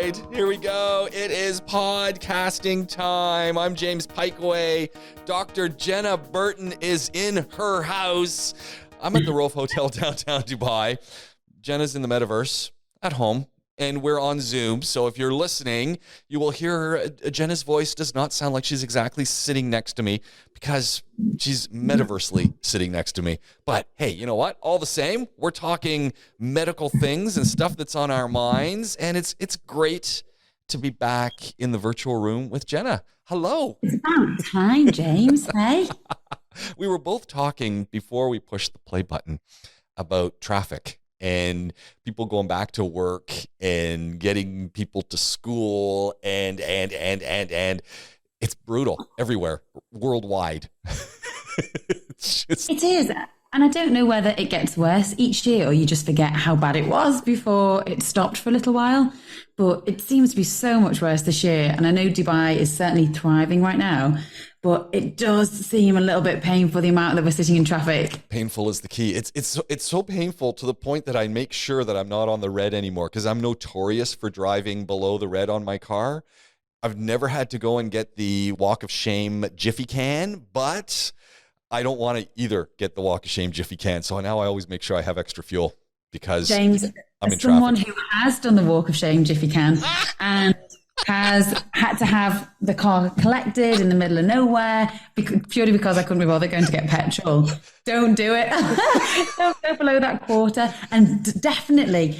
right, here we go. It is podcasting time. I'm James Pikeway. Dr. Jenna Burton is in her house. I'm at the Rove Hotel downtown Dubai. Jenna's in the metaverse at home, and we're on Zoom. So if you're listening, you will hear her. Jenna's voice does not sound like she's exactly sitting next to me because she's metaversely sitting next to me. But hey, you know what? All the same, we're talking medical things and stuff that's on our minds, and it's great to be back in the virtual room with Jenna. Hello. It's about time, James. Hey. We were both talking before we pushed the play button about traffic and people going back to work and getting people to school and it's brutal everywhere, worldwide. It is. And I don't know whether it gets worse each year or you just forget how bad it was before it stopped for a little while. But it seems to be so much worse this year. And I know Dubai is certainly thriving right now, but it does seem a little bit painful, the amount that we're sitting in traffic. Painful is the key. It's so painful to the point that I make sure that I'm not on the red anymore because I'm notorious for driving below the red on my car. I've never had to go and get the walk of shame Jiffy can, but I don't want to either get the walk of shame Jiffy can. So now I always make sure I have extra fuel because James, I'm in someone traffic. Who has done the walk of shame Jiffy can and has had to have the car collected in the middle of nowhere purely because I couldn't be bothered going to get petrol. Don't do it. Don't go below that quarter. And definitely,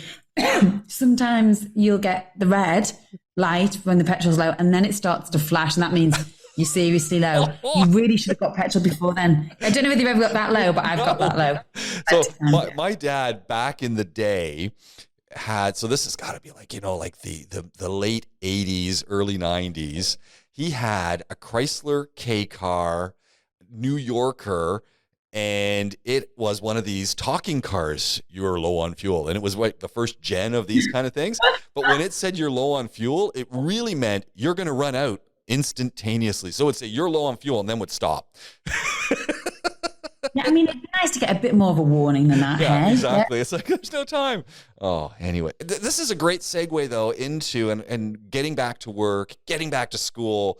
sometimes you'll get the red light when the petrol's low and then it starts to flash and that means you're seriously low. You really should have got petrol before then. I don't know whether you've ever got that low, but I've got that low. So my dad back in the day had, so this has got to be like, like the late 80s, early 90s. He had a Chrysler K car, New Yorker, and it was one of these talking cars. You were low on fuel. And it was like the first gen of these kind of things. But when it said you're low on fuel, it really meant you're going to run out instantaneously. So it would say you're low on fuel and then would stop. Yeah, I mean, it'd be nice to get a bit more of a warning than that. Yeah, hey? exactly. Yeah. It's like, there's no time. Oh, anyway, this is a great segue though into and getting back to work, getting back to school,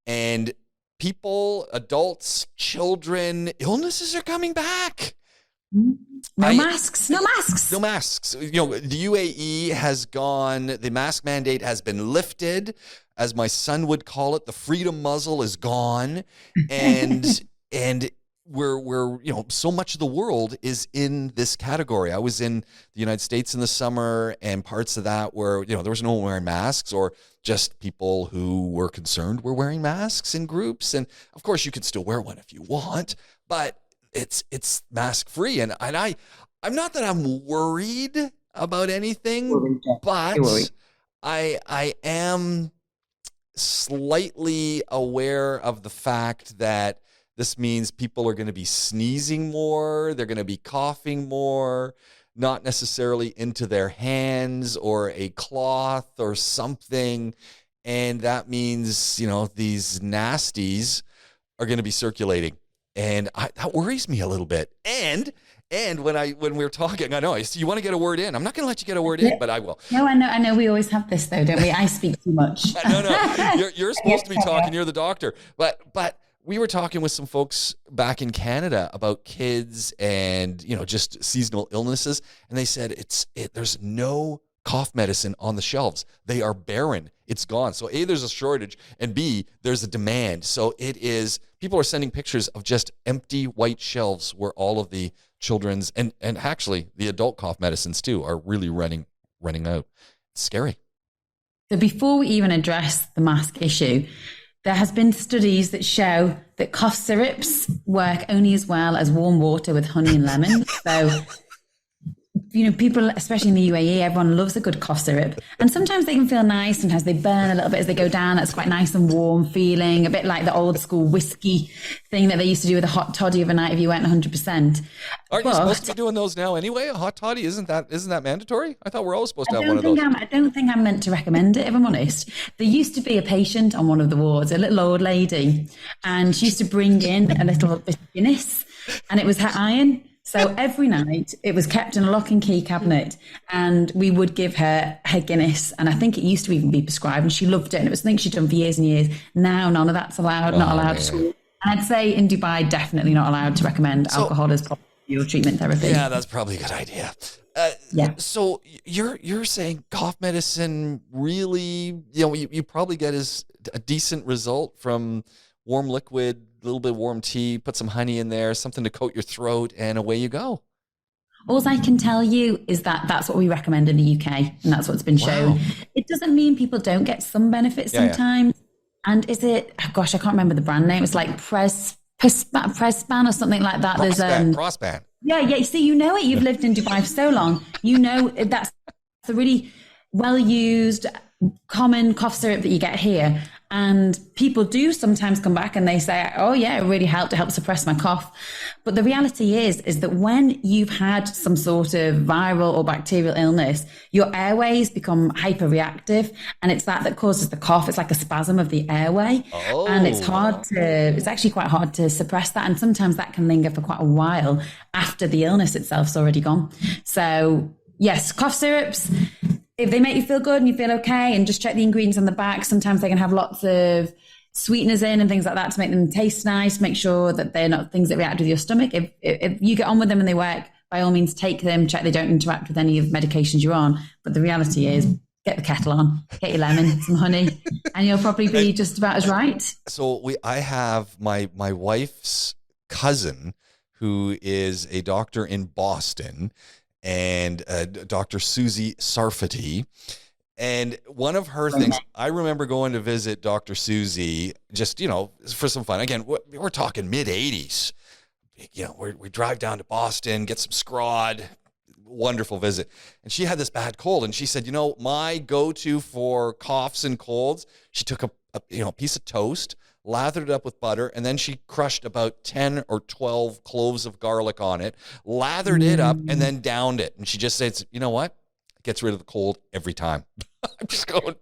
and people, adults, children, illnesses are coming back. No masks. No masks. The UAE has gone, the mask mandate has been lifted. As my son would call it, the freedom muzzle is gone. And we're so much of the world is in this category. I was in the United States in the summer, and parts of that where, there was no one wearing masks, or just people who were concerned were wearing masks in groups. And of course you could still wear one if you want, but it's mask free. And I'm not that I'm worried about anything, but I am slightly aware of the fact that this means people are going to be sneezing more, they're going to be coughing more, not necessarily into their hands or a cloth or something. And that means, these nasties are going to be circulating. And that worries me a little bit. And when we're talking, I know you want to get a word in. I'm not going to let you get a word in, but I will. No, I know. We always have this though, don't we? I speak too much. No. You're supposed to be talking. You're the doctor. But we were talking with some folks back in Canada about kids and just seasonal illnesses, and they said there's no cough medicine on the shelves. They are barren. It's gone. So A, there's a shortage, and B, there's a demand. So people are sending pictures of just empty white shelves where all of the children's and actually the adult cough medicines too are really running out. It's scary. So before we even address the mask issue, there has been studies that show that cough syrups work only as well as warm water with honey and lemon. So people, especially in the UAE, everyone loves a good cough syrup. And sometimes they can feel nice. Sometimes they burn a little bit as they go down. That's quite nice and warm feeling, a bit like the old school whiskey thing that they used to do with a hot toddy overnight if you went 100%. Aren't you supposed to be doing those now anyway? A hot toddy, isn't that mandatory? I thought we're always supposed to have one of those. I don't think I'm meant to recommend it, if I'm honest. There used to be a patient on one of the wards, a little old lady, and she used to bring in a little bit of Guinness, and it was her iron. So every night it was kept in a lock and key cabinet, and we would give her her Guinness. And I think it used to even be prescribed, and she loved it. And it was something she'd done for years and years. Now none of that's allowed, not allowed at all. And I'd say in Dubai, definitely not allowed to recommend alcohol as part of your treatment therapy. Yeah, that's probably a good idea. So you're saying cough medicine really, you probably get a decent result from warm liquid, a little bit of warm tea, put some honey in there, something to coat your throat, and away you go. All I can tell you is that that's what we recommend in the UK, and that's what's been shown. It doesn't mean people don't get some benefits sometimes. And is it, I can't remember the brand name. It's like Prespan or something like that. Prospan. Yeah. You see, you know it. You've lived in Dubai for so long. You know that's a really well-used, common cough syrup that you get here. And people do sometimes come back and they say, oh yeah, it really helped. It helped suppress my cough. But the reality is that when you've had some sort of viral or bacterial illness, your airways become hyperreactive, and it's that causes the cough. It's like a spasm of the airway. And it's actually quite hard to suppress that. And sometimes that can linger for quite a while after the illness itself's already gone. So yes, cough syrups, if they make you feel good and you feel okay, and just check the ingredients on the back. Sometimes they can have lots of sweeteners in and things like that to make them taste nice, make sure that they're not things that react with your stomach. If you get on with them and they work, by all means take them, check they don't interact with any of the medications you're on. But the reality is, get the kettle on, get your lemon, some honey, and you'll probably be just about as right. So I have my wife's cousin who is a doctor in Boston, and Dr. Susie Sarfati. And one of her things, I remember going to visit Dr. Susie just, for some fun. Again, we're talking mid-'80s. We drive down to Boston, get some scrod, wonderful visit. And she had this bad cold, and she said, my go-to for coughs and colds, she took a piece of toast, lathered it up with butter, and then she crushed about 10 or 12 cloves of garlic on it, lathered it up, and then downed it. And she just said, you know what? It gets rid of the cold every time. I'm just going,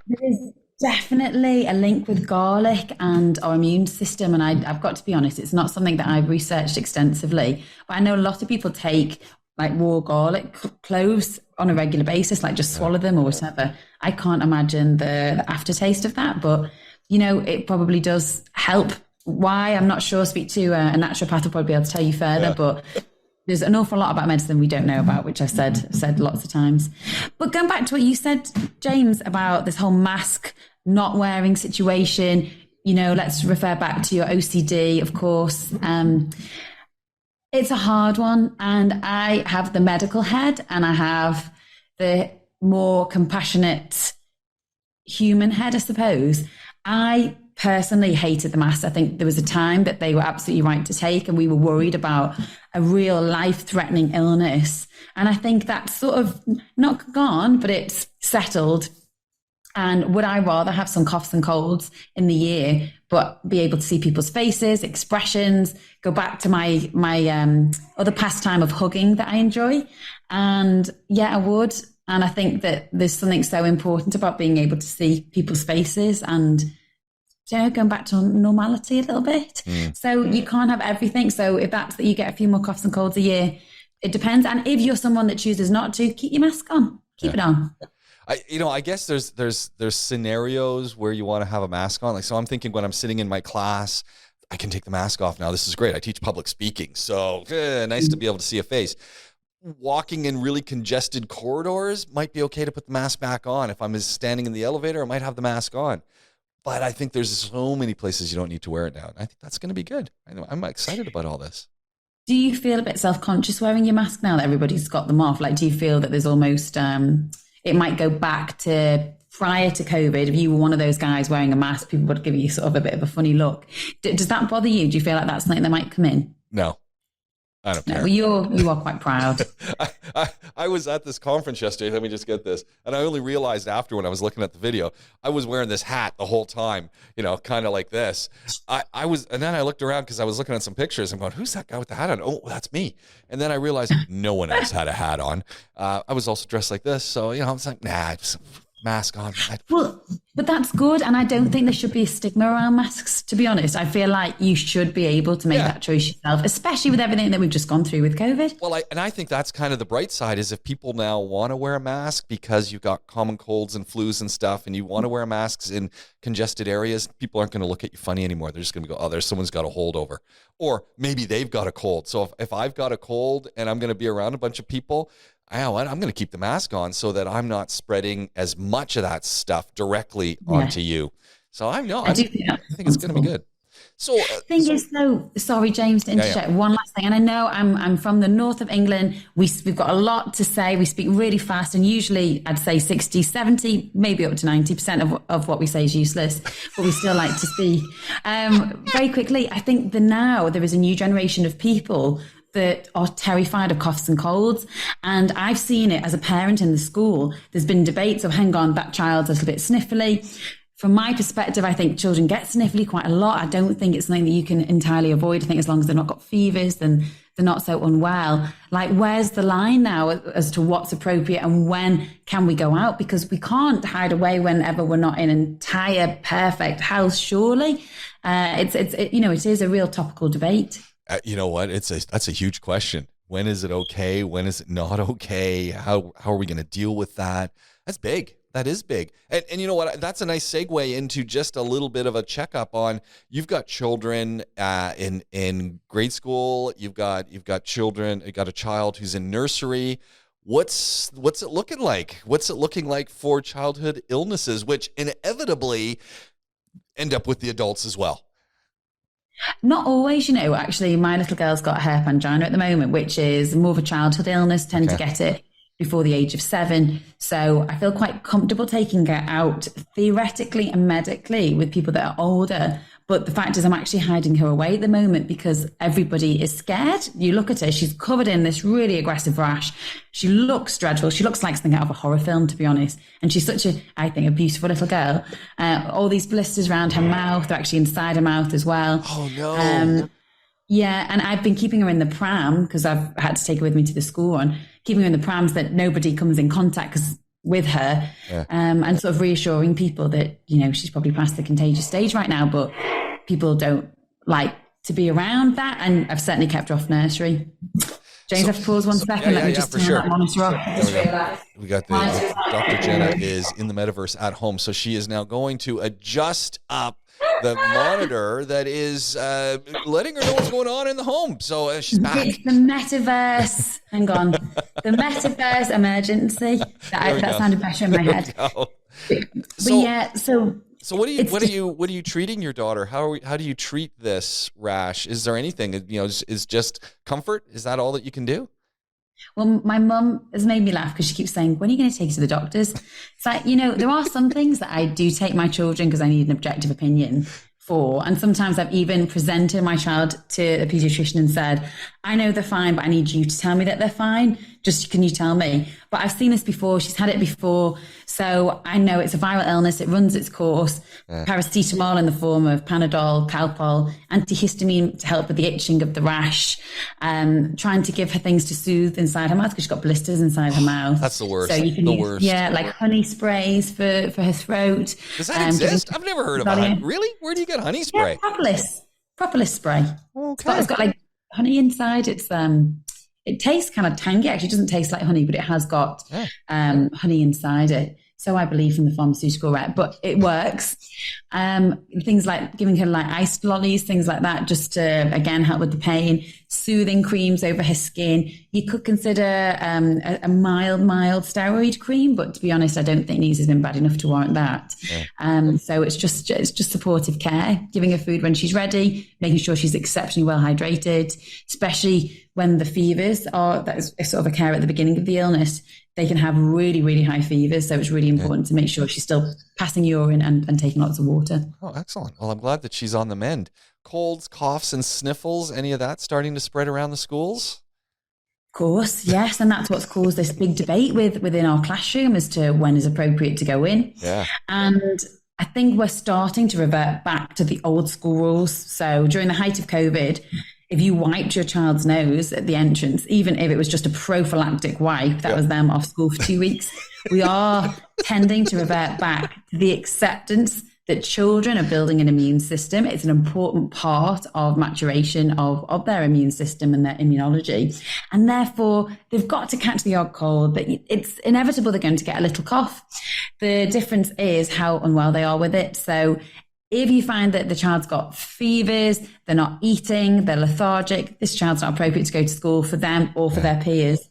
There's definitely a link with garlic and our immune system. And I've got to be honest, it's not something that I've researched extensively. But I know a lot of people take like raw garlic cloves on a regular basis, like just swallow them or whatever. I can't imagine the aftertaste of that, but it probably does help. Why? I'm not sure. Speak to a naturopath will probably be able to tell you further, but there's an awful lot about medicine we don't know about, which I've said lots of times. But going back to what you said, James, about this whole mask not wearing situation, let's refer back to your OCD, of course. It's a hard one, and I have the medical head and I have the more compassionate human head, I suppose. I personally hated the masks. I think there was a time that they were absolutely right to take, and we were worried about a real life-threatening illness. And I think that's sort of not gone, but it's settled. And would I rather have some coughs and colds in the year, but be able to see people's faces, expressions, go back to my other pastime of hugging that I enjoy? And yeah, I would. And I think that there's something so important about being able to see people's faces and going back to normality a little bit. So you can't have everything. So if that's that you get a few more coughs and colds a year, it depends. And if you're someone that chooses not to, keep your mask on. Keep it on. I guess there's scenarios where you want to have a mask on. Like, so I'm thinking when I'm sitting in my class, I can take the mask off now. This is great. I teach public speaking. So nice to be able to see a face. Walking in really congested corridors might be okay to put the mask back on. If I'm standing in the elevator, I might have the mask on. But I think there's so many places you don't need to wear it now. I think that's going to be good. I'm excited about all this. Do you feel a bit self-conscious wearing your mask now that everybody's got them off? Like, do you feel that there's almost, it might go back to prior to COVID? If you were one of those guys wearing a mask, people would give you sort of a bit of a funny look. Does that bother you? Do you feel like that's something that might come in? No. I don't care. Well, you are quite proud. I was at this conference yesterday. Let me just get this. And I only realized after when I was looking at the video, I was wearing this hat the whole time, kind of like this. And then I looked around because I was looking at some pictures. I'm going, who's that guy with the hat on? Oh, that's me. And then I realized no one else had a hat on. I was also dressed like this. So, I was like, nah, mask on. Well, but that's good. And I don't think there should be a stigma around masks, to be honest. I feel like you should be able to make that choice yourself, especially with everything that we've just gone through with COVID. Well, I think that's kind of the bright side is if people now want to wear a mask because you've got common colds and flus and stuff, and you want to wear masks in congested areas, people aren't going to look at you funny anymore. They're just going to go, oh, there's someone's got a holdover. Or maybe they've got a cold. So if I've got a cold and I'm going to be around a bunch of people, I'm going to keep the mask on so that I'm not spreading as much of that stuff directly onto you. So I think it's going to be good. So sorry, James, to interject. One last thing, and I know I'm from the north of England. We've got a lot to say. We speak really fast, and usually I'd say 60, 70, maybe up to 90% of what we say is useless, but we still like to speak. Very quickly, I think there is a new generation of people that are terrified of coughs and colds. And I've seen it as a parent in the school. There's been debates of, hang on, that child's a little bit sniffly. From my perspective, I think children get sniffly quite a lot. I don't think it's something that you can entirely avoid. I think as long as they've not got fevers, then they're not so unwell. Like, where's the line now as to what's appropriate and when can we go out? Because we can't hide away whenever we're not in entire perfect health, surely. It is a real topical debate. You know what? That's a huge question. When is it okay? When is it not okay? How are we going to deal with that? That's big. That is big. And you know what? That's a nice segue into just a little bit of a checkup on, you've got children in grade school. You've got children. You got a child who's in nursery. What's it looking like? What's it looking like for childhood illnesses, which inevitably end up with the adults as well? Not always, actually. My little girl's got hair angina at the moment, which is more of a childhood illness, tend to get it before the age of 7. So I feel quite comfortable taking her out theoretically and medically with people that are older. But the fact is I'm actually hiding her away at the moment because everybody is scared. You look at her, she's covered in this really aggressive rash. She looks dreadful. She looks like something out of a horror film, to be honest. And she's such a beautiful little girl. All these blisters around her mouth, they're actually inside her mouth as well. Oh, no. Yeah, and I've been keeping her in the pram because I've had to take her with me to the school run, keeping her in the prams that nobody comes in contact with her, and sort of reassuring people that, she's probably past the contagious stage right now, but people don't like to be around that, and I've certainly kept her off nursery. James, I have to pause one second. Let me just turn that monitor off. We got Dr. Jenna is in the metaverse at home, so she is now going to adjust up the monitor that is letting her know what's going on in the home. So she's back. It's the metaverse. Hang on. The metaverse emergency. That sounded better in my head. So what are you treating your daughter? How do you treat this rash? Is there anything, is just comfort? Is that all that you can do? Well, my mum has made me laugh because she keeps saying, when are you going to take her to the doctors? It's like, there are some things that I do take my children because I need an objective opinion for. And sometimes I've even presented my child to a pediatrician and said, I know they're fine, but I need you to tell me that they're fine. Just, can you tell me? But I've seen this before. She's had it before. So I know it's a viral illness. It runs its course. Paracetamol in the form of Panadol, Calpol, antihistamine to help with the itching of the rash. Trying to give her things to soothe inside her mouth because she's got blisters inside her mouth. That's the worst. So you can use, like honey sprays for her throat. Does that exist? I've never heard of it. Really? Where do you get honey spray? Yeah, propolis spray. Okay. It's got like honey inside. It tastes kind of tangy. Actually, it doesn't taste like honey, but it has got honey inside it. So I believe from the pharmaceutical rep, but it works. Things like giving her like iced lollies, things like that, just to, again, help with the pain. Soothing creams over her skin. You could consider a mild steroid cream, but to be honest, I don't think Nese has been bad enough to warrant that. So it's just supportive care, giving her food when she's ready, making sure she's exceptionally well hydrated, especially when the fevers are, that is sort of a care at the beginning of the illness. They can have really, really high fevers. So it's really important to make sure she's still passing urine and taking lots of water. Oh, excellent. Well, I'm glad that she's on the mend. Colds, coughs, and sniffles, any of that starting to spread around the schools? Of course, yes. And that's what's caused this big debate within our classroom as to when is appropriate to go in. Yeah. And I think we're starting to revert back to the old school rules. So during the height of COVID, if you wiped your child's nose at the entrance, even if it was just a prophylactic wipe, that was them off school for 2 weeks. We are tending to revert back to the acceptance that children are building an immune system. It's an important part of maturation of their immune system and their immunology. And therefore, they've got to catch the odd cold, but it's inevitable they're going to get a little cough. The difference is how unwell they are with it. So if you find that the child's got fevers, they're not eating, they're lethargic, this child's not appropriate to go to school for them or for their peers.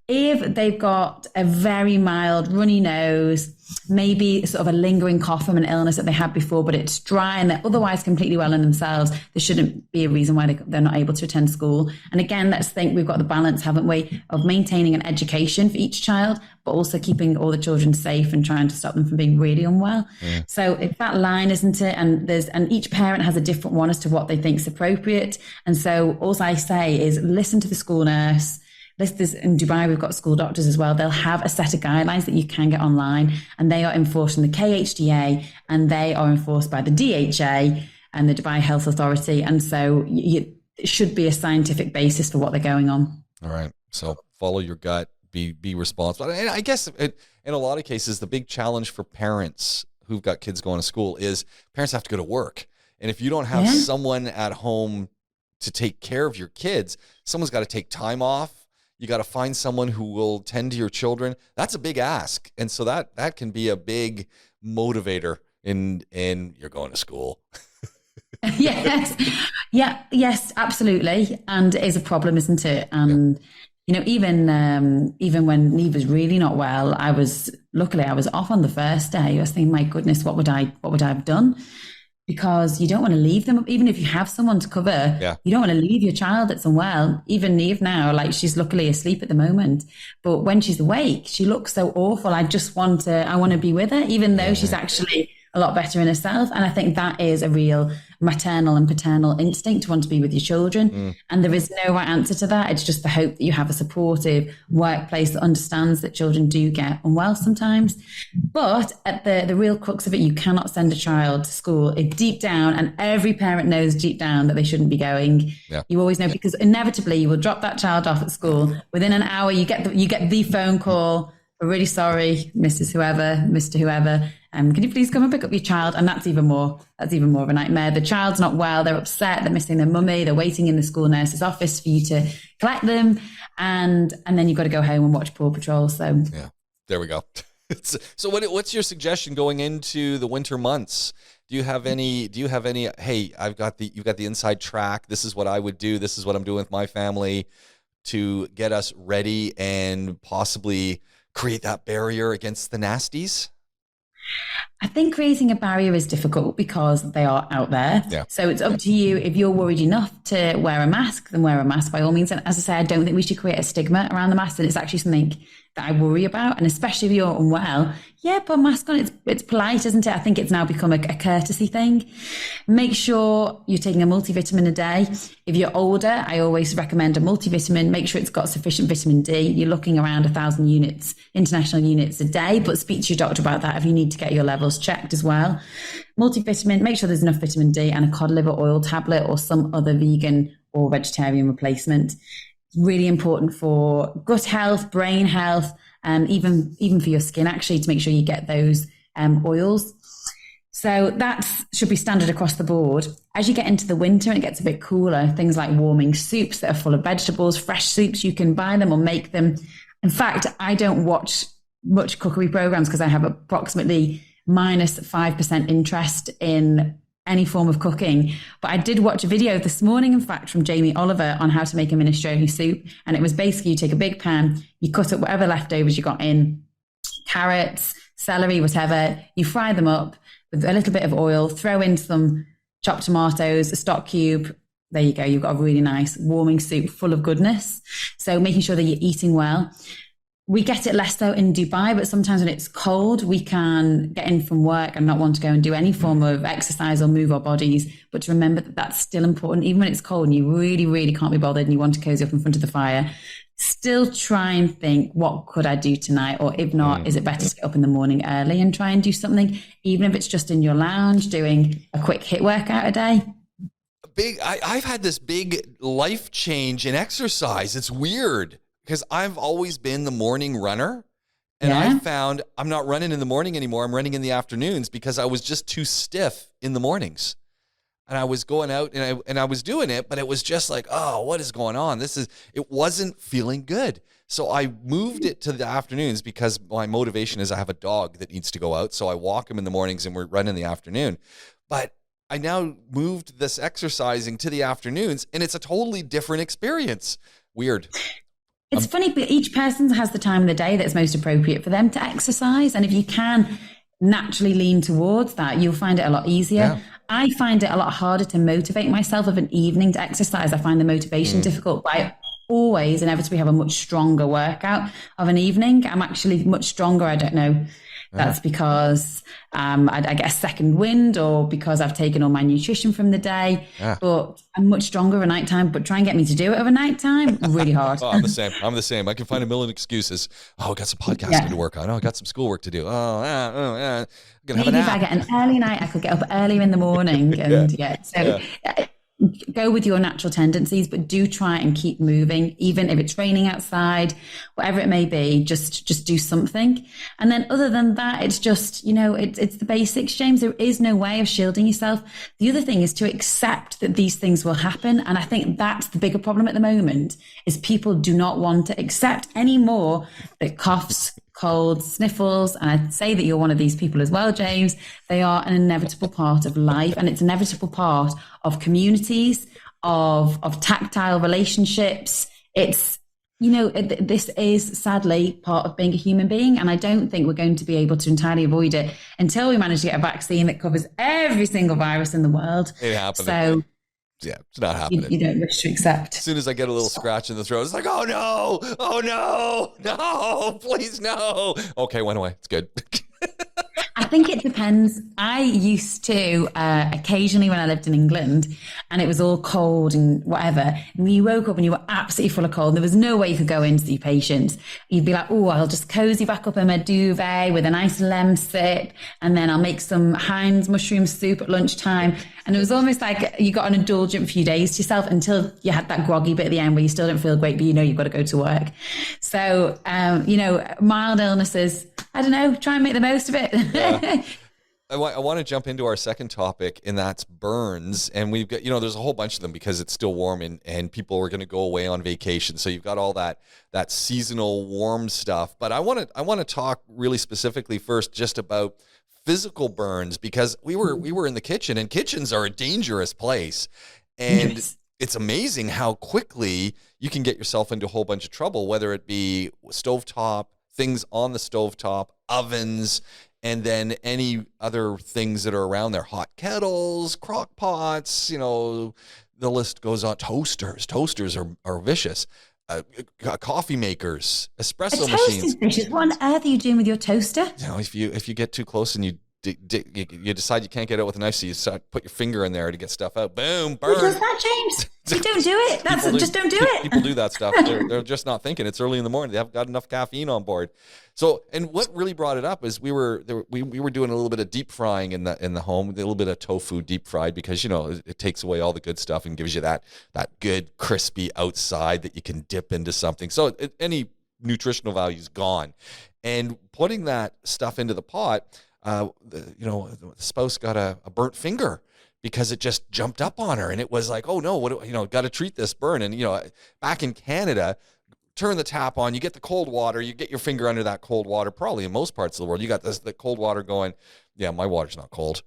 If they've got a very mild runny nose, maybe sort of a lingering cough from an illness that they had before, but it's dry and they're otherwise completely well in themselves, there shouldn't be a reason why they're not able to attend school. And again, let's think we've got the balance, haven't we, of maintaining an education for each child, but also keeping all the children safe and trying to stop them from being really unwell. Yeah. So if that line, isn't it? And each parent has a different one as to what they think is appropriate. And so all I say is listen to the school nurse. In Dubai, we've got school doctors as well. They'll have a set of guidelines that you can get online, and they are enforced from the KHDA and they are enforced by the DHA and the Dubai Health Authority. And so it should be a scientific basis for what they're going on. All right. So follow your gut, be responsible. And I guess in a lot of cases, the big challenge for parents who've got kids going to school is parents have to go to work. And if you don't have someone at home to take care of your kids, someone's got to take time off. You got to find someone who will tend to your children. That's a big ask. And so that can be a big motivator in you're going to school. Yes. Yeah. Yes, absolutely. And it is a problem, isn't it? And, even when Neve was really not well, I was off on the first day. I was thinking, my goodness, what would I have done? Because you don't want to leave them, even if you have someone to cover, you don't want to leave your child that's unwell. Even Neve now, she's luckily asleep at the moment, but when she's awake, she looks so awful. I want to be with her, even though she's actually a lot better in herself. And I think that is a real maternal and paternal instinct to want to be with your children. And there is no right answer to that. It's just the hope that you have a supportive workplace that understands that children do get unwell sometimes. But at the real crux of it, you cannot send a child to school if deep down, and every parent knows deep down that they shouldn't be going. You always know, because inevitably you will drop that child off at school. Within an hour, you get the phone call. We're really sorry, Mrs. Whoever, Mr. Whoever. Can you please come and pick up your child? And that's even more of a nightmare. The child's not well. They're upset. They're missing their mummy. They're waiting in the school nurse's office for you to collect them. And then you've got to go home and watch Paw Patrol. So there we go. So what's your suggestion going into the winter months? Do you have any, hey, you've got the inside track. This is what I would do. This is what I'm doing with my family to get us ready and possibly create that barrier against the nasties? I think creating a barrier is difficult because they are out there. So it's up to you. If you're worried enough to wear a mask, then wear a mask by all means. And as I say, I don't think we should create a stigma around the mask. And it's actually something that I worry about. And especially if you're unwell, put a mask on. It's polite, isn't it? I think it's now become a courtesy thing. Make sure you're taking a multivitamin a day. If you're older, I always recommend a multivitamin. Make sure it's got sufficient vitamin D. You're looking around 1,000 units, international units a day, but speak to your doctor about that if you need to get your levels checked as well. Multivitamin, make sure there's enough vitamin D, and a cod liver oil tablet or some other vegan or vegetarian replacement. It's really important for gut health, brain health, and even for your skin, actually, to make sure you get those oils. So that should be standard across the board. As you get into the winter and it gets a bit cooler, things like warming soups that are full of vegetables, fresh soups, you can buy them or make them. In fact, I don't watch much cookery programs because I have approximately minus 5% interest in any form of cooking. But I did watch a video this morning, in fact, from Jamie Oliver on how to make a minestrone soup. And it was basically you take a big pan, you cut up whatever leftovers you got in, carrots, celery, whatever, you fry them up with a little bit of oil, throw in some chopped tomatoes, a stock cube. There you go. You've got a really nice warming soup full of goodness. So making sure that you're eating well. We get it less so in Dubai, but sometimes when it's cold, we can get in from work and not want to go and do any form of exercise or move our bodies. But to remember that that's still important, even when it's cold and you really, really can't be bothered and you want to cozy up in front of the fire. Still try and think, what could I do tonight? Or if not, is it better to get up in the morning early and try and do something, even if it's just in your lounge, doing a quick HIIT workout a day? I've had this big life change in exercise. It's weird because I've always been the morning runner. And I found I'm not running in the morning anymore. I'm running in the afternoons because I was just too stiff in the mornings. And I was going out and I was doing it, but it was just like, oh, what is going on? It wasn't feeling good. So I moved it to the afternoons because my motivation is I have a dog that needs to go out. So I walk him in the mornings and we're running in the afternoon. But I now moved this exercising to the afternoons and it's a totally different experience. Weird. It's funny, but each person has the time of the day that's most appropriate for them to exercise. And if you can naturally lean towards that, you'll find it a lot easier. Yeah. I find it a lot harder to motivate myself of an evening to exercise. I find the motivation difficult, but I always inevitably have a much stronger workout of an evening. I'm actually much stronger. I don't know. That's because I get a second wind or because I've taken all my nutrition from the day. But I'm much stronger at nighttime. But try and get me to do it over nighttime, really hard. I'm the same. I can find a million excuses. Oh, I got some podcasting to work on. Oh, I got some schoolwork to do. Maybe if I get an early night, I could get up earlier in the morning. And go with your natural tendencies, but do try and keep moving, even if it's raining outside, whatever it may be, just do something. And then other than that, it's just, it's the basics, James. There is no way of shielding yourself. The other thing is to accept that these things will happen. And I think that's the bigger problem at the moment is people do not want to accept anymore that coughs, colds, sniffles, and I'd say that you're one of these people as well, James. They are an inevitable part of life, and it's an inevitable part of communities, of tactile relationships. It's, this is sadly part of being a human being, and I don't think we're going to be able to entirely avoid it until we manage to get a vaccine that covers every single virus in the world. It happened. So yeah, it's not happening. You don't wish to accept. As soon as I get a little scratch in the throat, it's like, oh no, please no. Okay, went away. It's good. I think it depends. I used to occasionally when I lived in England and it was all cold and whatever, and you woke up and you were absolutely full of cold and there was no way you could go in to see patients. You'd be like, oh, I'll just cozy back up in my duvet with a nice lemsip and then I'll make some Heinz mushroom soup at lunchtime. And it was almost like you got an indulgent few days to yourself until you had that groggy bit at the end where you still don't feel great, but you've got to go to work. So, mild illnesses, I don't know, try and make the most of it. Yeah. I want to jump into our second topic, and that's burns. And we've got, there's a whole bunch of them because it's still warm and people are going to go away on vacation. So you've got all that seasonal warm stuff. But I want to talk really specifically first just about physical burns because we were in the kitchen, and kitchens are a dangerous place. And yes. It's amazing how quickly you can get yourself into a whole bunch of trouble, whether it be stovetop, things on the stovetop, ovens, and then any other things that are around there, hot kettles, crock pots, the list goes on. Toasters are vicious. Coffee makers, espresso machines. Vicious. What on earth are you doing with your toaster? If you get too close and you decide you can't get out with a knife, so you put your finger in there to get stuff out. Boom, burn. Who does that, James? You don't do it. Just don't do it. People do that stuff. They're just not thinking. It's early in the morning. They haven't got enough caffeine on board. So, and what really brought it up is we were doing a little bit of deep frying in the home, a little bit of tofu deep fried because it takes away all the good stuff and gives you that good crispy outside that you can dip into something. So any nutritional value is gone, and putting that stuff into the pot. The spouse got a burnt finger because it just jumped up on her, and it was like, oh no, got to treat this burn. And back in Canada, turn the tap on, you get the cold water, you get your finger under that cold water. Probably in most parts of the world, you got the cold water going. Yeah, my water's not cold.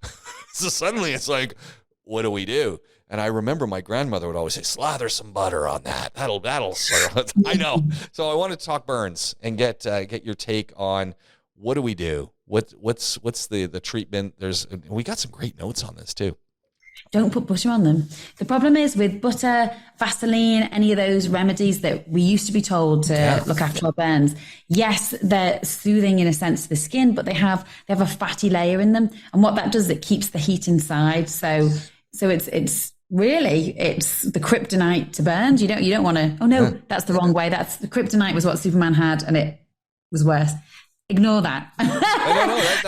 So suddenly it's like, what do we do? And I remember my grandmother would always say, slather some butter on that. That'll settle it. I know. So I want to talk burns and get your take on what do we do? What's the treatment? We got some great notes on this too. Don't put butter on them. The problem is with butter, Vaseline, any of those remedies that we used to be told to look after our burns. Yes, they're soothing in a sense to the skin, but they have a fatty layer in them, and what that does is it keeps the heat inside. So it's really the kryptonite to burns. You don't want to. Oh no, that's the wrong way. That's the kryptonite was what Superman had, and it was worse. Ignore that. No,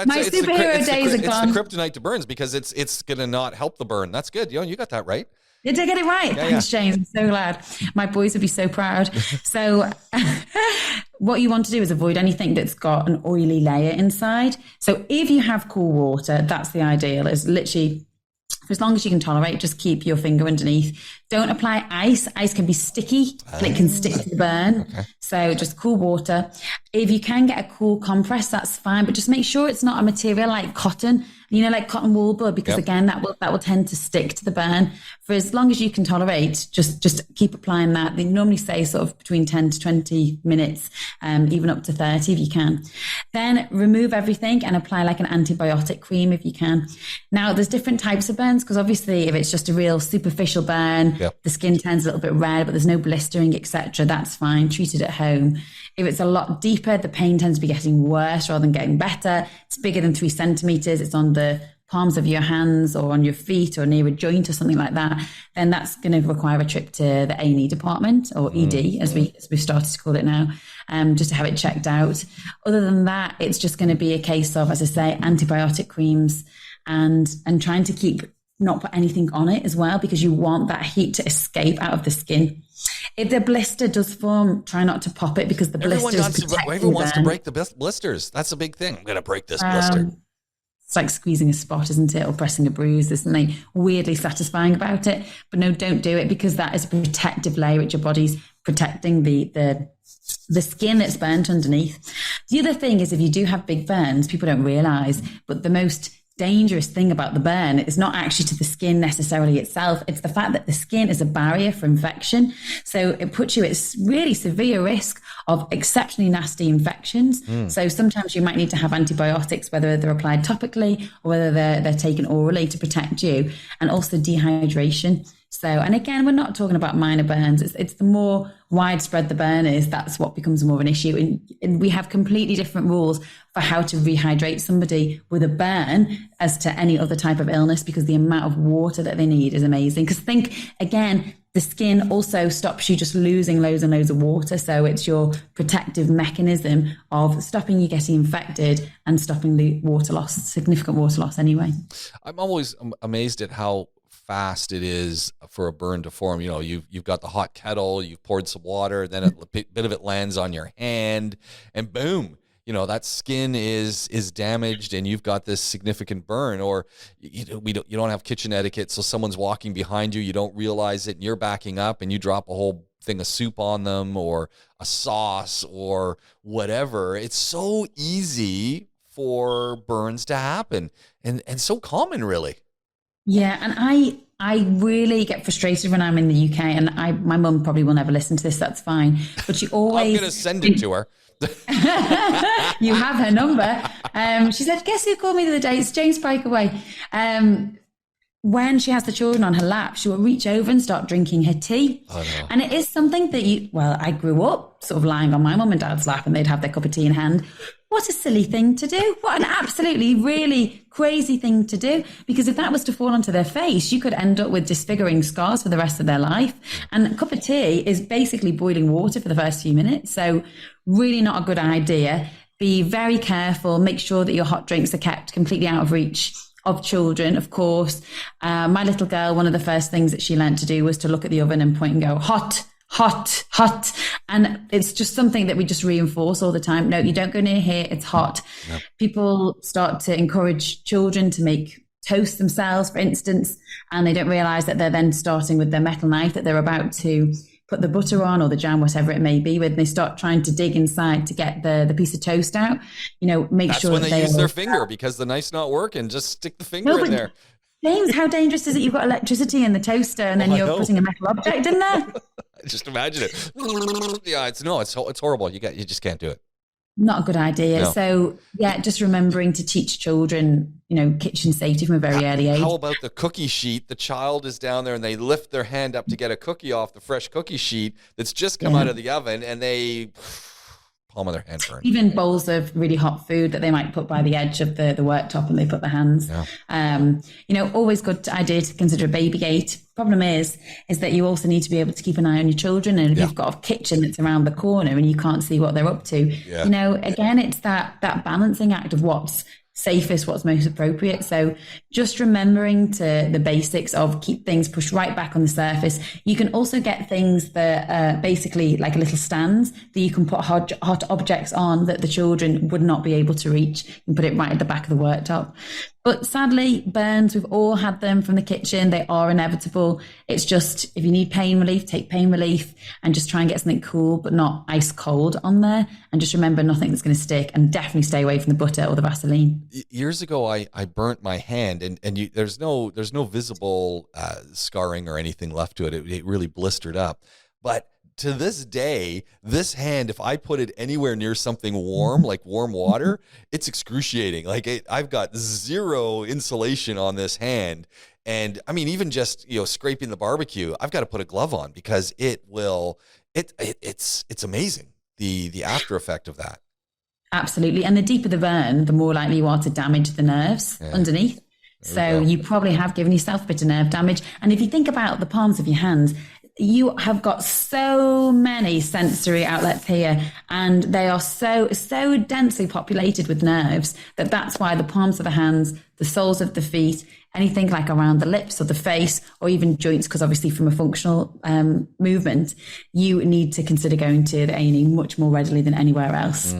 my superhero days are gone. It's the kryptonite to burns because it's going to not help the burn. That's good. You got that right. Did I get it right? Thanks, James. I'm so glad. My boys would be so proud. So what you want to do is avoid anything that's got an oily layer inside. So if you have cool water, that's the ideal. Is literally, for as long as you can tolerate, just keep your finger underneath. Don't apply ice. Ice can be sticky and it can stick to the burn. Okay. So just cool water. If you can get a cool compress, that's fine, but just make sure it's not a material like cotton, like cotton wool bud, because again, that will tend to stick to the burn. For as long as you can tolerate, just keep applying that. They normally say sort of between 10 to 20 minutes, even up to 30 if you can. Then remove everything and apply like an antibiotic cream if you can. Now, there's different types of burns, because obviously if it's just a real superficial burn, the skin turns a little bit red, but there's no blistering, etc., that's fine. Treat it at home. If it's a lot deeper, the pain tends to be getting worse rather than getting better. It's bigger than 3 centimeters. It's on the palms of your hands or on your feet or near a joint or something like that, then that's going to require a trip to the A&E department, or ED as we've started to call it now, just to have it checked out. Other than that, it's just going to be a case of, as I say, antibiotic creams and trying to not put anything on it as well, because you want that heat to escape out of the skin. If the blister does form, try not to pop it, because the blisters everyone wants to break the blisters. That's a big thing. I'm going to break this blister. It's like squeezing a spot, isn't it? Or pressing a bruise. There's something weirdly satisfying about it. But no, don't do it, because that is a protective layer which your body's protecting the skin that's burnt underneath. The other thing is, if you do have big burns, people don't realize, but the most dangerous thing about the burn is not actually to the skin necessarily itself. It's the fact that the skin is a barrier for infection. So it puts you at really severe risk of exceptionally nasty infections. So sometimes you might need to have antibiotics, whether they're applied topically or whether they're taken orally, to protect you, and also dehydration. So, and again, we're not talking about minor burns. It's the more widespread the burn is, that's what becomes more of an issue. And we have completely different rules for how to rehydrate somebody with a burn as to any other type of illness, because the amount of water that they need is amazing. Because think, again, the skin also stops you just losing loads and loads of water. So it's your protective mechanism of stopping you getting infected and stopping the water loss, significant water loss anyway. I'm always amazed at how fast it is for a burn to form. You've got the hot kettle, you've poured some water, then a bit of it lands on your hand, and boom, that skin is damaged, and you've got this significant burn. Or you don't have kitchen etiquette, so someone's walking behind you, you don't realize it, and you're backing up, and you drop a whole thing of soup on them, or a sauce, or whatever. It's so easy for burns to happen, and so common, really. Yeah, and I really get frustrated when I'm in the UK, and my mum probably will never listen to this, that's fine. But she always... I'm going to send it to her. You have her number. She said, guess who called me the other day? It's James Breakaway. When she has the children on her lap, she will reach over and start drinking her tea. Oh, no. And it is something that I grew up sort of lying on my mum and dad's lap, and they'd have their cup of tea in hand. What a silly thing to do. What an absolutely really crazy thing to do. Because if that was to fall onto their face, you could end up with disfiguring scars for the rest of their life. And a cup of tea is basically boiling water for the first few minutes. So really not a good idea. Be very careful. Make sure that your hot drinks are kept completely out of reach of children, of course. My little girl, one of the first things that she learned to do was to look at the oven and point and go, hot, hot, hot. And it's just something that we just reinforce all the time. No, you don't go near here. It's hot. Yep. People start to encourage children to make toast themselves, for instance, and they don't realize that they're then starting with their metal knife that they're about to put the butter on or the jam, whatever it may be, when they start trying to dig inside to get the piece of toast out, make That's sure when that they use their finger, because the knife's not working. Just stick the finger in there. James, how dangerous is it? You've got electricity in the toaster, and then you're putting a metal object in there. Just imagine it. Yeah, it's horrible. You just can't do it. Not a good idea. No. So yeah, just remembering to teach children, kitchen safety from a very early age. How about the cookie sheet? The child is down there and they lift their hand up to get a cookie off the fresh cookie sheet that's just come out of the oven, and they palm of their hand burned. Even bowls of really hot food that they might put by the edge of the worktop, and they put their hands. Yeah. Always good idea to consider a baby gate. Problem is that you also need to be able to keep an eye on your children, and if you've got a kitchen that's around the corner and you can't see what they're up to, again, it's that balancing act of what's safest, what's most appropriate. So just remembering to the basics of keep things pushed right back on the surface. You can also get things that are basically like a little stands that you can put hot objects on that the children would not be able to reach, and put it right at the back of the worktop. But sadly, burns, we've all had them from the kitchen. They are inevitable. It's just, if you need pain relief, take pain relief and just try and get something cool, but not ice cold on there. And just remember, nothing that's going to stick, and definitely stay away from the butter or the Vaseline. Years ago, I burnt my hand, and there's no visible scarring or anything left to it. It really blistered up. But to this day, this hand, if I put it anywhere near something warm, like warm water, it's excruciating. Like I've got zero insulation on this hand. And I mean, even just, scraping the barbecue, I've got to put a glove on because it's amazing. The after effect of that. Absolutely. And the deeper the burn, the more likely you are to damage the nerves underneath. So you probably have given yourself a bit of nerve damage. And if you think about the palms of your hands, you have got so many sensory outlets here, and they are so densely populated with nerves that's why the palms of the hands, the soles of the feet, anything like around the lips or the face, or even joints, because obviously from a functional movement, you need to consider going to the A&E much more readily than anywhere else.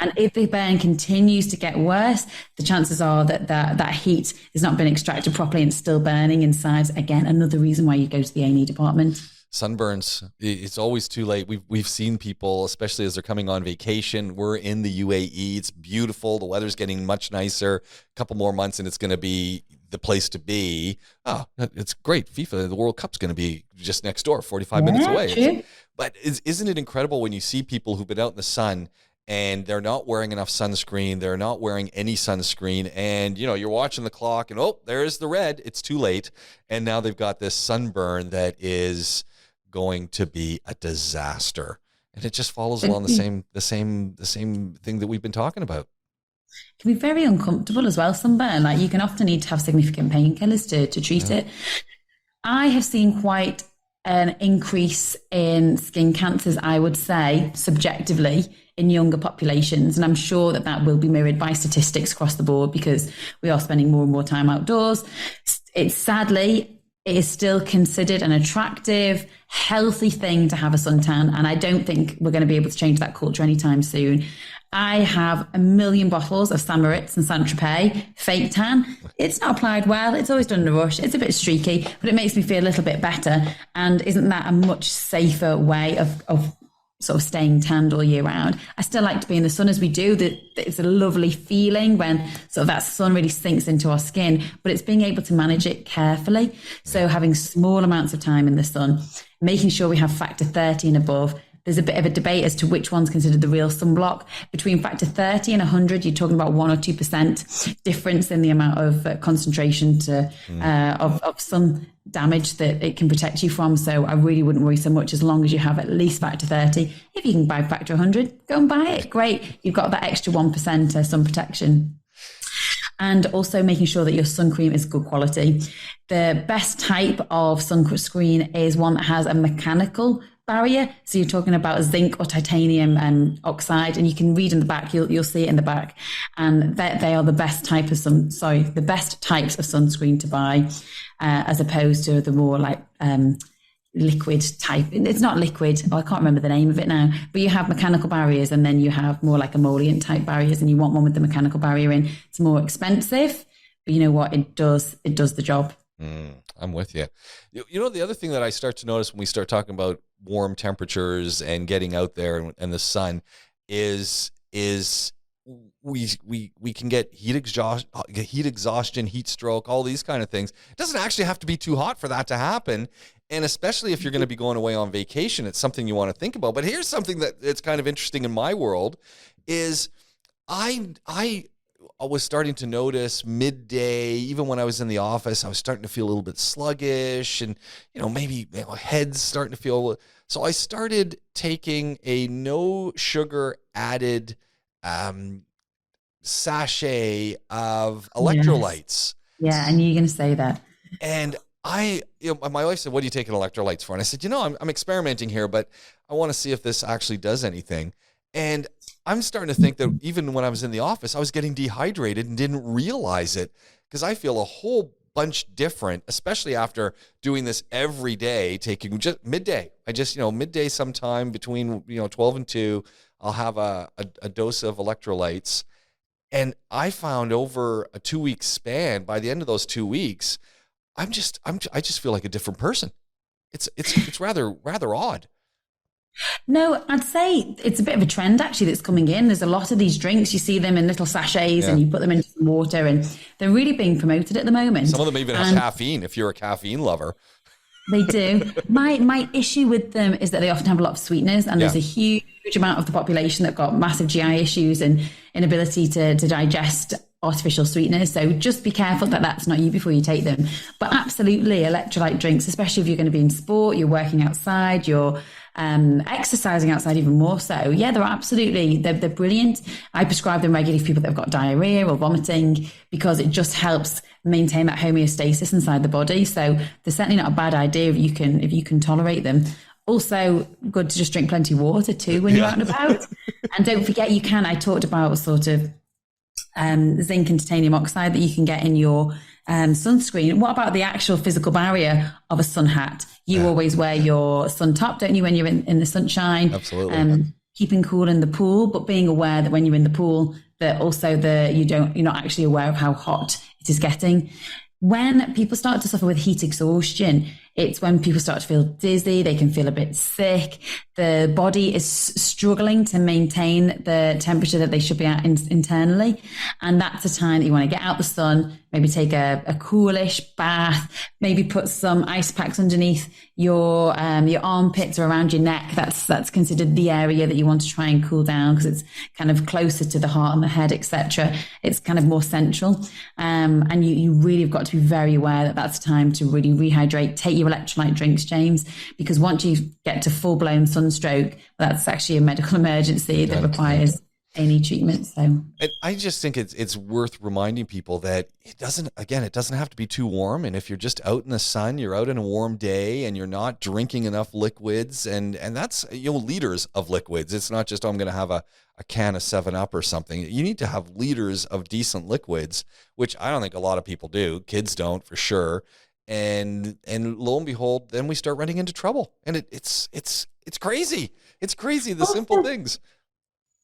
And if the burn continues to get worse, the chances are that heat has not been extracted properly and it's still burning inside. Again, another reason why you go to the A&E department. Sunburns, it's always too late. We've seen people, especially as they're coming on vacation. We're in the UAE. It's beautiful. The weather's getting much nicer. A couple more months and it's going to be the place to be. Oh, it's great. FIFA, the World Cup's going to be just next door, 45 minutes away. True. But isn't it incredible when you see people who've been out in the sun and they're not wearing enough sunscreen, they're not wearing any sunscreen, and you're watching the clock and there's the red. It's too late. And now they've got this sunburn that is going to be a disaster, and it just follows along the same thing that we've been talking about. It can be very uncomfortable as well, sunburn. Like, you can often need to have significant painkillers to treat it. I have seen quite an increase in skin cancers, I would say, subjectively, in younger populations. And I'm sure that will be mirrored by statistics across the board, because we are spending more and more time outdoors. It is still considered an attractive, healthy thing to have a suntan. And I don't think we're going to be able to change that culture anytime soon. I have a million bottles of St. Moritz and Saint Tropez fake tan. It's not applied well. It's always done in a rush. It's a bit streaky, but it makes me feel a little bit better. And isn't that a much safer way of sort of staying tanned all year round? I still like to be in the sun as we do. It's a lovely feeling when sort of that sun really sinks into our skin, but it's being able to manage it carefully. So having small amounts of time in the sun, making sure we have factor 30 and above. There's a bit of a debate as to which one's considered the real sunblock. Between factor 30 and 100, you're talking about 1 or 2% difference in the amount of concentration of sun damage that it can protect you from. So I really wouldn't worry so much, as long as you have at least factor 30. If you can buy factor 100, go and buy it. Great. You've got that extra 1% sun protection. And also making sure that your sun cream is good quality. The best type of sunscreen is one that has a mechanical barrier. So you're talking about zinc or titanium and oxide, and you can read in the back, you'll see it in the back. And they are the best types of sunscreen to buy, as opposed to the more like liquid type. It's not liquid. I can't remember the name of it now, but you have mechanical barriers, and then you have more like emollient type barriers, and you want one with the mechanical barrier in. It's more expensive, but you know what? It does the job. I'm with you. The other thing that I start to notice when we start talking about warm temperatures and getting out there and the sun is we can get heat exhaustion, heat stroke, all these kind of things. It doesn't actually have to be too hot for that to happen. And especially if you're going to be going away on vacation, it's something you want to think about. But here's something that's kind of interesting in my world is I was starting to notice midday, even when I was in the office, I was starting to feel a little bit sluggish, and maybe head's starting to feel. So I started taking a no sugar added sachet of electrolytes. Yeah, I knew you were going to say that. And my wife said, "What are you taking electrolytes for?" And I said, "I'm experimenting here, but I want to see if this actually does anything." And I'm starting to think that even when I was in the office, I was getting dehydrated and didn't realize it, because I feel a whole bunch different, especially after doing this every day, taking just midday. I just, midday sometime between, 12 and 2, I'll have a dose of electrolytes. And I found over a 2-week span, by the end of those 2 weeks, I just feel like a different person. It's rather odd. No, I'd say it's a bit of a trend actually that's coming in. There's a lot of these drinks. You see them in little sachets and you put them into some water, and they're really being promoted at the moment. Some of them even have caffeine if you're a caffeine lover. They do. My issue with them is that they often have a lot of sweeteners, and there's a huge amount of the population that got massive GI issues and inability to digest artificial sweeteners. So just be careful that that's not you before you take them. But absolutely, electrolyte drinks, especially if you're going to be in sport, you're working outside, you're exercising outside even more so. Yeah, they're brilliant. I prescribe them regularly for people that have got diarrhea or vomiting, because it just helps maintain that homeostasis inside the body. So they're certainly not a bad idea if you can tolerate them. Also good to just drink plenty of water too when you're out and about. And don't forget, I talked about sort of zinc and titanium oxide that you can get in your sunscreen. What about the actual physical barrier of a sun hat? You always wear your sun top, don't you, when you're in the sunshine? Absolutely. Keeping cool in the pool, but being aware that when you're in the pool, that also you're not actually aware of how hot it is getting. When people start to suffer with heat exhaustion, it's when people start to feel dizzy, they can feel a bit sick, the body is struggling to maintain the temperature that they should be at internally. And that's a time that you want to get out the sun, maybe take a coolish bath, maybe put some ice packs underneath your armpits or around your neck. That's considered the area that you want to try and cool down, because it's kind of closer to the heart and the head, etc. It's kind of more central. And you really have got to be very aware that that's time to really rehydrate. Take your electrolyte drinks, James, because once you get to full-blown sunstroke, that's actually a medical emergency that requires any treatment. So, and I just think it's worth reminding people that it doesn't have to be too warm. And if you're just out in the sun, you're out in a warm day and you're not drinking enough liquids, and that's, liters of liquids. It's not just, I'm going to have a can of 7-Up or something. You need to have liters of decent liquids, which I don't think a lot of people do. Kids don't, for sure. And lo and behold, then we start running into trouble. And it's crazy. It's crazy, the simple things.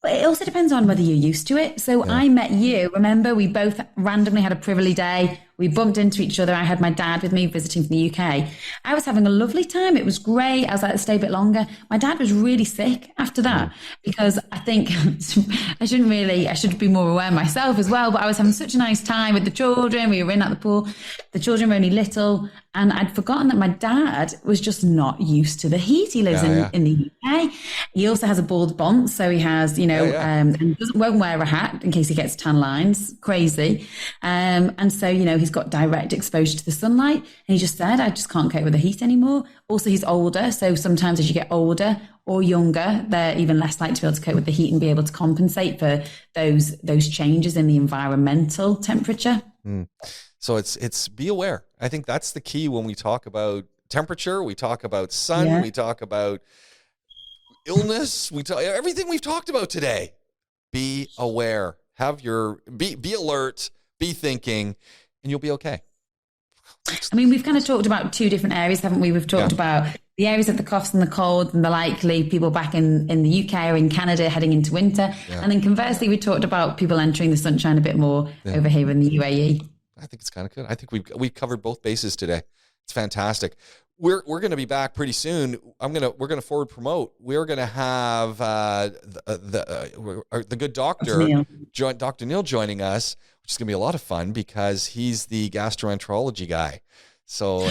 But it also depends on whether you're used to it. So I met you, remember, we both randomly had a privilege day. We bumped into each other. I had my dad with me visiting from the UK. I was having a lovely time. It was great. I was like, let's stay a bit longer. My dad was really sick after that, because I think I should be more aware myself as well. But I was having such a nice time with the children. We were in at the pool. The children were only little. And I'd forgotten that my dad was just not used to the heat. He lives in the UK. He also has a bald bonnet. So he has, and won't wear a hat in case he gets tan lines. Crazy. And so, he's got direct exposure to the sunlight. And he just said, I just can't cope with the heat anymore. Also, he's older. So sometimes as you get older or younger, they're even less likely to be able to cope with the heat and be able to compensate for those changes in the environmental temperature. So it's be aware. I think that's the key when we talk about temperature, we talk about sun, we talk about illness, we talk everything we've talked about today. Be aware. Be alert, be thinking, and you'll be okay. I mean, we've kind of talked about two different areas, haven't we? We've talked about the areas of the coughs and the cold and the likely people back in the UK or in Canada heading into winter. And then conversely, we talked about people entering the sunshine a bit more over here in the UAE. I think it's kind of good. I think we've covered both bases today. It's fantastic. We're going to be back pretty soon. We're going to forward promote. We're going to have the good doctor, Dr. Neil, joining us, which is going to be a lot of fun because he's the gastroenterology guy. So.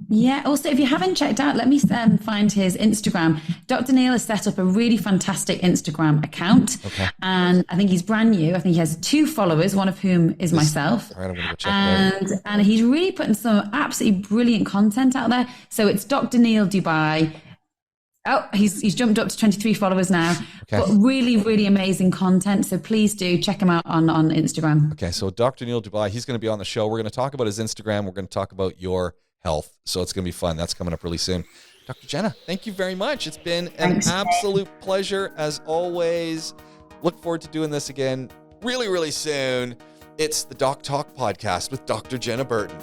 Yeah. Also, if you haven't checked out, let me find his Instagram. Dr. Neil has set up a really fantastic Instagram account. Okay. And I think he's brand new. I think he has 2 followers, one of whom is myself. All right, I'm going to go check and he's really putting some absolutely brilliant content out there. So it's Dr. Neil Dubai. Oh, he's jumped up to 23 followers now. Okay. But really, really amazing content. So please do check him out on Instagram. Okay. So Dr. Neil Dubai, he's going to be on the show. We're going to talk about his Instagram. We're going to talk about your health. So it's going to be fun. That's coming up really soon. Dr. Jenna, thank you very much. It's been an Thanks. absolute pleasure as always. Look forward to doing this again really, really soon. It's the Doc Talk podcast with Dr. Jenna Burton.